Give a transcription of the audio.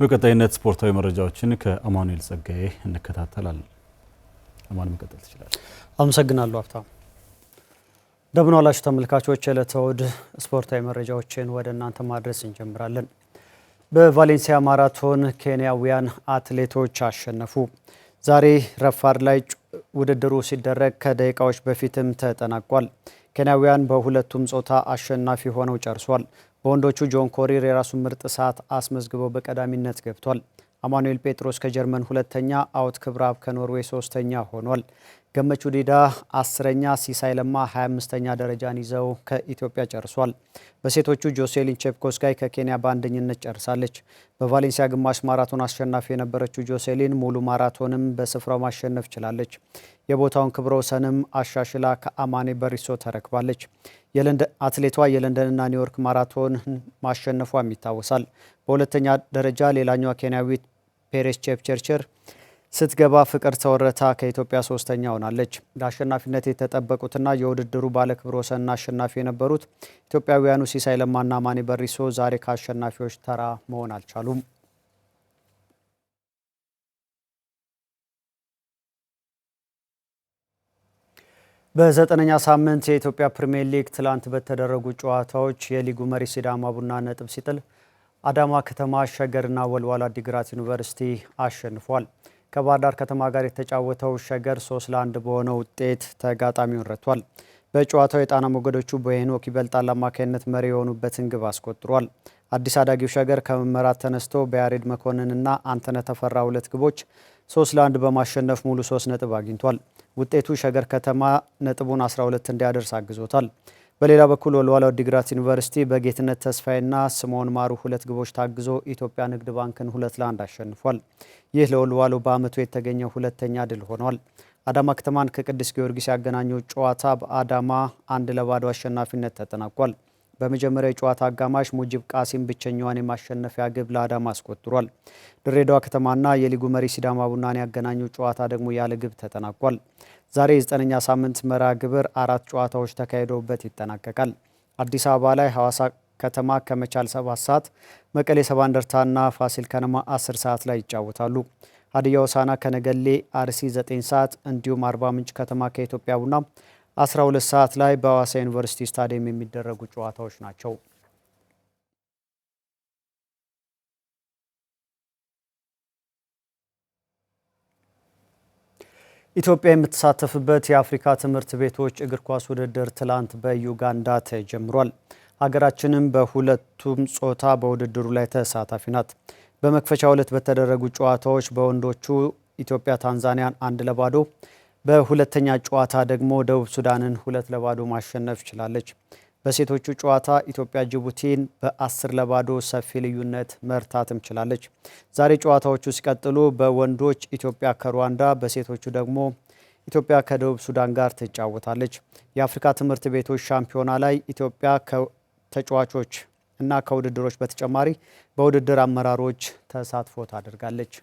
በቀጣይነት ስፖርታዊ መረጃዎችን ከአማኑኤል ጸጋዬ እንከታተላለን። አማኑኤል መቀጠል ትችላለህ። አመሰግናለሁ ሀብታም። እንደምን ዋላችሁ ተመልካቾች። የዕለተ እሁድ ስፖርታዊ መረጃዎችን ወደ እናንተ ማድረስ እንጀምራለን። በቫሌንሲያ ማራቶን ኬንያውያን አትሌቶች አሸነፉ። ዛሬ ረፋድ ላይ ውድድሩ ሲደረግ ከደቂቃዎች በፊትም ተጠናቋል። ኬንያውያን በሁለቱም ጾታ አሸናፊ ሆነው ጨርሷል። በወንዶቹ ጆን ኮሪር የራሱን ምርጥ ሰዓት አስመዝግበው በቀዳሚነት ገብቷል። አማኑኤል ጴጥሮስ ከጀርመን ሁለተኛ፣ አውት ክብራብ ከኖርዌይ ሶስተኛ ሆኗል። ገመቹ ዲዳ 10ኛ፣ ሲሳይ ለማ 25ኛ ደረጃን ይዘው ከኢትዮጵያ ጨርሷል። በሴቶቹ ጆሴሊን ቼፕኮስጋይ ከኬንያ በአንደኝነት ጨርሳለች። በቫሌንሲያ ግማሽ ማራቶን አሸናፊ የነበረችው ጆሴሊን ሙሉ ማራቶንም በስፍራው ማሸነፍ ችላለች። የቦታውን ክብረ ወሰንም አሻሽላ ከአማኔ በሪሶ ተረክባለች። አትሌቷ የለንደንና ኒውዮርክ ማራቶን ማሸነፏም ይታወሳል። በሁለተኛ ደረጃ ሌላኛዋ ኬንያዊት ፔሬስ ቼፕቸርችር ስትገባ ፍቅር ተወረታ ከኢትዮጵያ ሶስተኛ ሆናለች። ለአሸናፊነት የተጠበቁትና የውድድሩ ባለክብረ ወሰንና አሸናፊ የነበሩት ኢትዮጵያውያኑ ሲሳይ ለማና አማኔ በሪሶ ዛሬ ከአሸናፊዎች ተራ መሆን አልቻሉም። በዘጠነኛ ሳምንት የኢትዮጵያ ፕሪሚየር ሊግ ትላንት በተደረጉ ጨዋታዎች የሊጉ መሪ ሲዳማ ቡና ነጥብ ሲጥል አዳማ ከተማ ሸገርና ወልዋሎ ዓዲግራት ዩኒቨርሲቲ አሸንፏል። ከባህር ዳር ከተማ ጋር የተጫወተው ሸገር 3-1 በሆነ ውጤት ተጋጣሚውን ረቷል። በጨዋታው የጣና ሞገዶቹ በሄኖክ ይበልጣል አማካይነት መሪ የሆኑበትን ግብ አስቆጥሯል። አዲስ አዳጊው ሸገር ከመመራት ተነስቶ በያሬድ መኮንንና አንተነህ ተፈራ ሁለት ግቦች 3-1 በማሸነፍ ሙሉ 3 ነጥብ አግኝቷል። ውጤቱ ሸገር ከተማ ነጥቡን 12 እንዲያደርስ አግዞታል። በሌላ በኩል ወልዋሎ ዓዲግራት ዩኒቨርሲቲ በጌትነት ተስፋዬና ስምዖን ማሩ ሁለት ግቦች ታግዞ ኢትዮጵያ ንግድ ባንክን 2-1 አሸንፏል። ይህ ለወልዋሎ በዓመቱ የተገኘ ሁለተኛ ድል ሆኗል። አዳማ ከተማን ከቅዱስ ጊዮርጊስ ያገናኘው ጨዋታ በአዳማ 1-0 አሸናፊነት ተጠናቋል። በመጀመሪያው የጨዋታ አጋማሽ ሙጂብ ቃሲም ብቸኛዋን የማሸነፊያ ግብ ለአዳማ አስቆጥሯል። ድሬዳዋ ከተማና የሊጉ መሪ ሲዳማ ቡናን ያገናኘው ጨዋታ ደግሞ ያለ ግብ ተጠናቋል። ዛሬ የ9ኛ ሳምንት መርሃ ግብር 4 ጨዋታዎች ተካሂደውበት ይጠናቀቃል። አዲስ አበባ ላይ ሐዋሳ ከተማ ከመቻል 7 ሰዓት፣ መቀሌ ሰባ እንደርታና ፋሲል ከነማ 10 ሰዓት ላይ ይጫወታሉ። ሀዲያ ሆሳዕና ከነገሌ አርሲ 9 ሰዓት እንዲሁም አርባ ምንጭ ከተማ ከኢትዮጵያ ቡና 12 ሰዓት ላይ በሐዋሳ ዩኒቨርሲቲ ስታዲየም የሚደረጉ ጨዋታዎች ናቸው። ኢትዮጵያ የምትሳተፍበት የአፍሪካ ትምህርት ቤቶች እግር ኳስ ውድድር ትላንት በዩጋንዳ ተጀምሯል። ሀገራችንም በሁለቱም ጾታ በውድድሩ ላይ ተሳታፊ ናት። በመክፈቻው ዕለት በተደረጉ ጨዋታዎች በወንዶቹ ኢትዮጵያ ታንዛኒያን 1-0፣ በሁለተኛ ጨዋታ ደግሞ ደቡብ ሱዳንን 2-0 ማሸነፍ ችላለች። በሴቶቹ ጨዋታ ኢትዮጵያ ጅቡቲን በ10-0 ሰፊ ልዩነት መርታትም ችላለች። ዛሬ ጨዋታዎቹ ሲቀጥሉ በወንዶች ኢትዮጵያ ከሩዋንዳ፣ በሴቶቹ ደግሞ ኢትዮጵያ ከደቡብ ሱዳን ጋር ትጫወታለች። የአፍሪካ ትምህርት ቤቶች ሻምፒዮና ላይ ኢትዮጵያ ከተጫዋቾች እና ከውድድሮች በተጨማሪ በውድድር አመራሮች ተሳትፎ ታደርጋለች።